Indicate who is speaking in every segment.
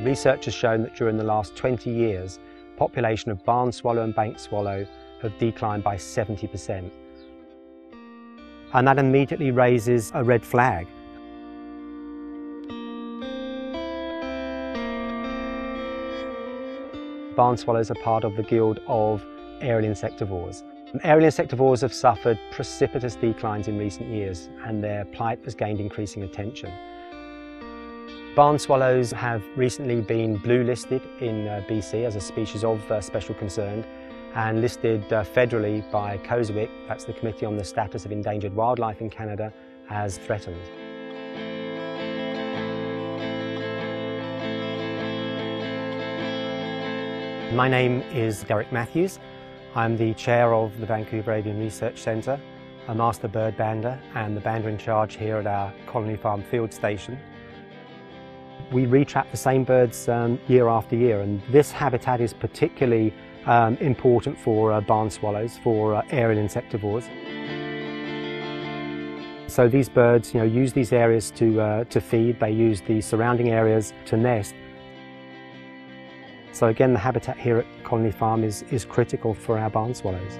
Speaker 1: Research has shown that during the last 20 years, population of barn swallow and bank swallow have declined by 70%. And that immediately raises a red flag. Barn swallows are part of the guild of aerial insectivores. Aerial insectivores have suffered precipitous declines in recent years, and their plight has gained increasing attention. Barn swallows have recently been blue listed in BC as a species of special concern, and listed federally by COSWIC, that's the Committee on the Status of Endangered Wildlife in Canada, as threatened. My name is Derek Matthews. I'm the chair of the Vancouver Avian Research Centre, a master bird bander and the bander in charge here at our Colony Farm field station. We retrap the same birds year after year, and this habitat is particularly important for barn swallows, for aerial insectivores. So these birds use these areas to feed, they use the surrounding areas to nest. So again, the habitat here at Colony Farm is critical for our barn swallows.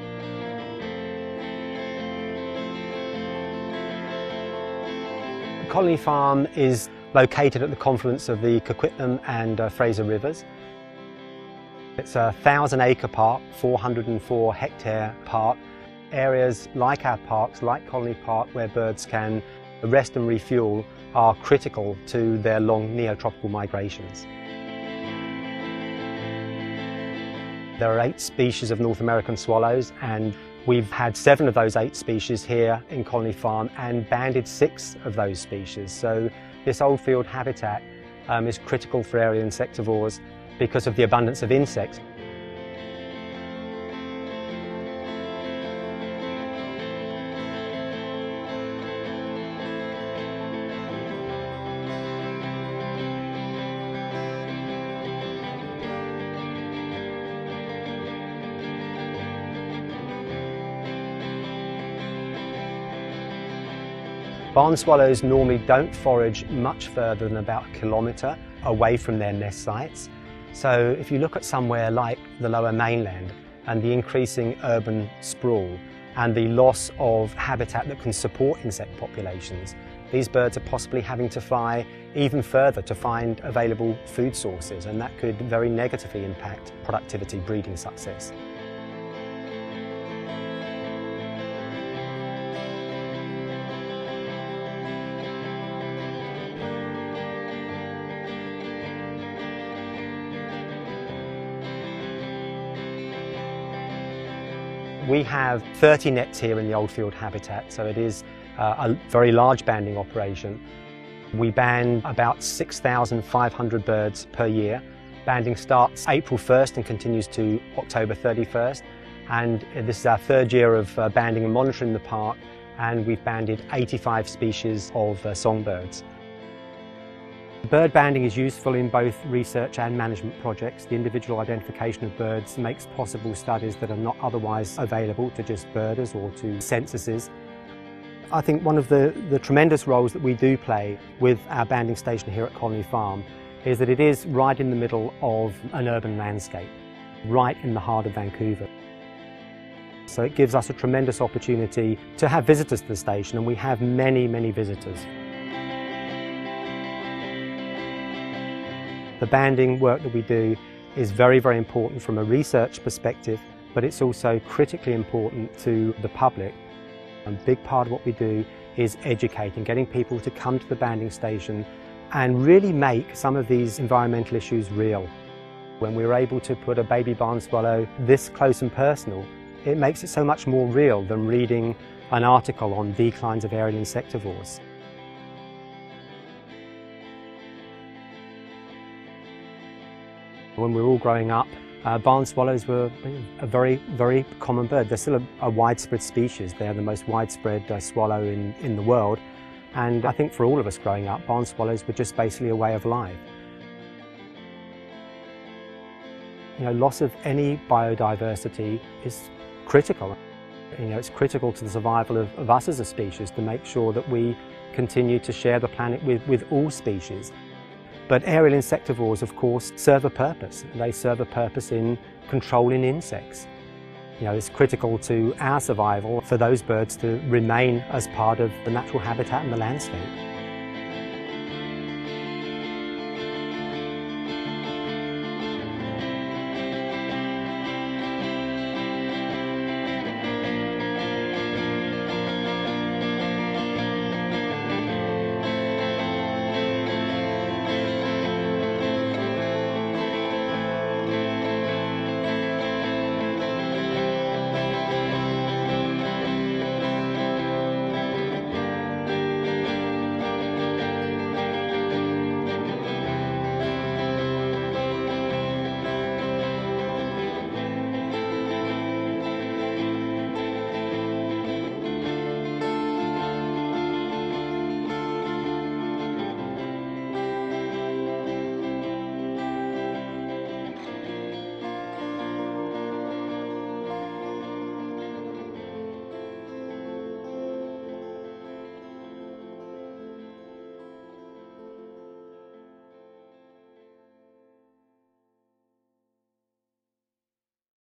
Speaker 1: Colony Farm is located at the confluence of the Coquitlam and Fraser rivers. It's a 1,000-acre park, 404-hectare park. Areas like our parks, like Colony Park, where birds can rest and refuel, are critical to their long neotropical migrations. There are 8 species of North American swallows, and we've had 7 of those 8 species here in Colony Farm and banded 6 of those species. So this old field habitat is critical for aerial insectivores because of the abundance of insects. Barn swallows normally don't forage much further than about 1 kilometre away from their nest sites. So if you look at somewhere like the Lower Mainland and the increasing urban sprawl and the loss of habitat that can support insect populations, these birds are possibly having to fly even further to find available food sources, and that could very negatively impact productivity, breeding success. We have 30 nets here in the old field habitat, so it is a very large banding operation. We band about 6,500 birds per year. Banding starts April 1st and continues to October 31st. And this is our 3rd year of banding and monitoring the park, and we've banded 85 species of songbirds. Bird banding is useful in both research and management projects. The individual identification of birds makes possible studies that are not otherwise available to just birders or to censuses. I think one of the tremendous roles that we do play with our banding station here at Colony Farm is that it is right in the middle of an urban landscape, right in the heart of Vancouver. So it gives us a tremendous opportunity to have visitors to the station, and we have many, many visitors. The banding work that we do is very, very important from a research perspective, but it's also critically important to the public. A big part of what we do is educating, getting people to come to the banding station and really make some of these environmental issues real. When we're able to put a baby barn swallow this close and personal, it makes it so much more real than reading an article on declines of aerial insectivores. When we were all growing up, barn swallows were a very, very common bird. They're still a widespread species. They're the most widespread swallow in the world. And I think for all of us growing up, barn swallows were just basically a way of life. Loss of any biodiversity is critical. It's critical to the survival of us as a species to make sure that we continue to share the planet with all species. But aerial insectivores, of course, serve a purpose. They serve a purpose in controlling insects. You know, it's critical to our survival for those birds to remain as part of the natural habitat and the landscape.